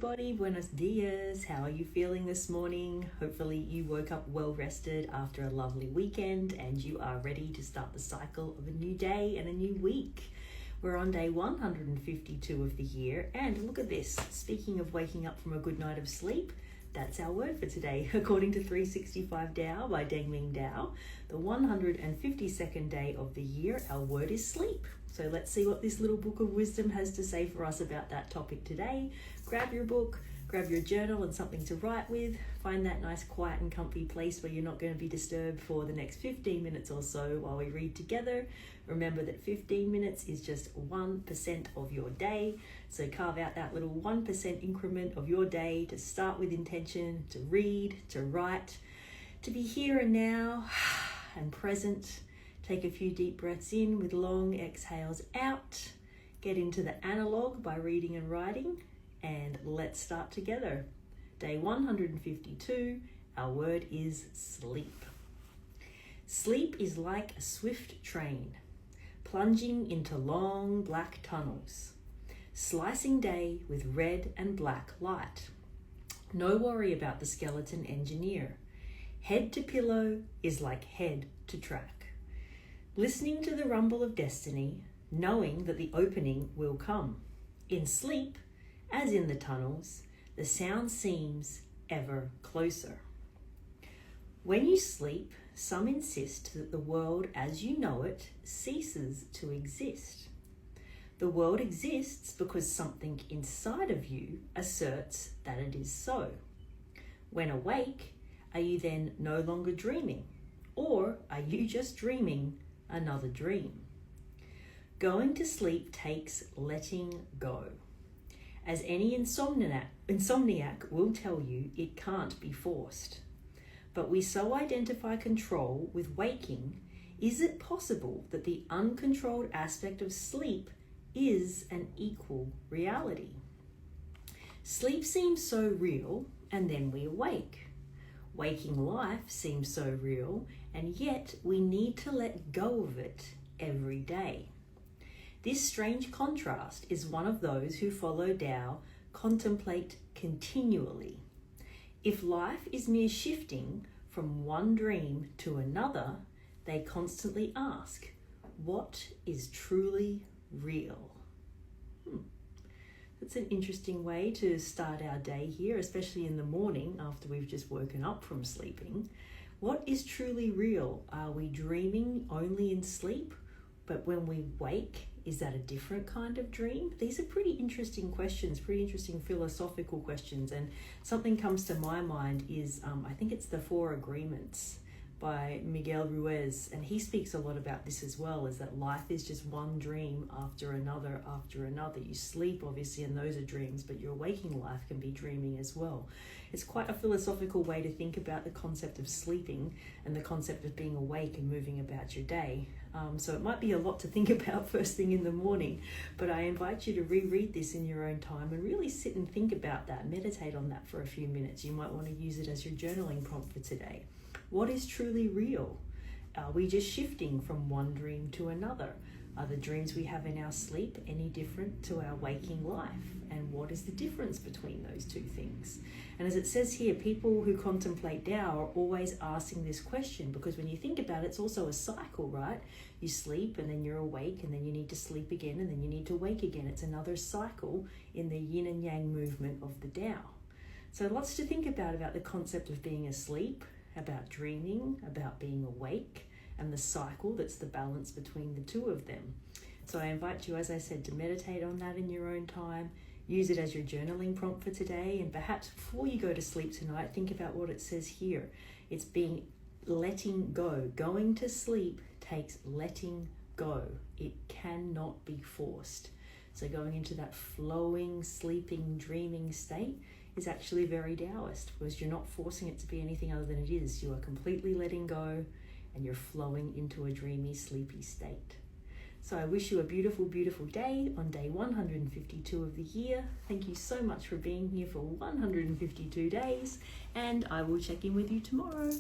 everybody, buenos dias. How are you feeling this morning? Hopefully you woke up well rested after a lovely weekend and you are ready to start the cycle of a new day and a new week. We're on day 152 of the year, and look at this. Speaking of waking up from a good night of sleep, that's our word for today. According to 365 Tao by Deng Ming Tao, the 152nd day of the year, our word is sleep. So let's see what this little book of wisdom has to say for us about that topic today. Grab your book, grab your journal and something to write with. Find that nice quiet and comfy place where you're not going to be disturbed for the next 15 minutes or so while we read together. Remember that 15 minutes is just 1% of your day. So carve out that little 1% increment of your day to start with intention, to read, to write, to be here and now and present. Take a few deep breaths in with long exhales out. Get into the analog by reading and writing. And let's start together. Day 152, our word is sleep. Sleep is like a swift train, plunging into long black tunnels, slicing day with red and black light. No worry about the skeleton engineer. Head to pillow is like head to track. Listening to the rumble of destiny, knowing that the opening will come. In sleep, as in the tunnels, the sound seems ever closer. When you sleep, some insist that the world as you know it ceases to exist. The world exists because something inside of you asserts that it is so. When awake, are you then no longer dreaming? Or are you just dreaming another dream? Going to sleep takes letting go. As any insomniac will tell you, it can't be forced. But we so identify control with waking, is it possible that the uncontrolled aspect of sleep is an equal reality? Sleep seems so real, and then we awake. Waking life seems so real, and yet we need to let go of it every day. This strange contrast is one of those who follow Tao contemplate continually. If life is mere shifting from one dream to another, they constantly ask, what is truly real? That's an interesting way to start our day here, especially in the morning after we've just woken up from sleeping. What is truly real? Are we dreaming only in sleep? But when we wake, is that a different kind of dream? These are pretty interesting questions, pretty interesting philosophical questions. And something comes to my mind is, I think it's The Four Agreements by Miguel Ruiz. And he speaks a lot about this as well, is that life is just one dream after another after another. You sleep, obviously, and those are dreams, but your waking life can be dreaming as well. It's quite a philosophical way to think about the concept of sleeping and the concept of being awake and moving about your day. So it might be a lot to think about first thing in the morning, but I invite you to reread this in your own time and really sit and think about that, meditate on that for a few minutes. You might want to use it as your journaling prompt for today. What is truly real? Are we just shifting from one dream to another? Are the dreams we have in our sleep any different to our waking life? And what is the difference between those two things? And as it says here, people who contemplate Tao are always asking this question, because when you think about it, it's also a cycle, right? You sleep and then you're awake and then you need to sleep again and then you need to wake again. It's another cycle in the yin and yang movement of the Tao. So lots to think about the concept of being asleep, about dreaming, about being awake, and the cycle that's the balance between the two of them. So I invite you, as I said, to meditate on that in your own time. Use it as your journaling prompt for today, and perhaps before you go to sleep tonight, think about what it says here. It's being letting go. Going to sleep takes letting go. It cannot be forced. So going into that flowing, sleeping, dreaming state is actually very Taoist, because you're not forcing it to be anything other than it is. You are completely letting go and you're flowing into a dreamy, sleepy state. So I wish you a beautiful, beautiful day on day 152 of the year. Thank you so much for being here for 152 days, and I will check in with you tomorrow.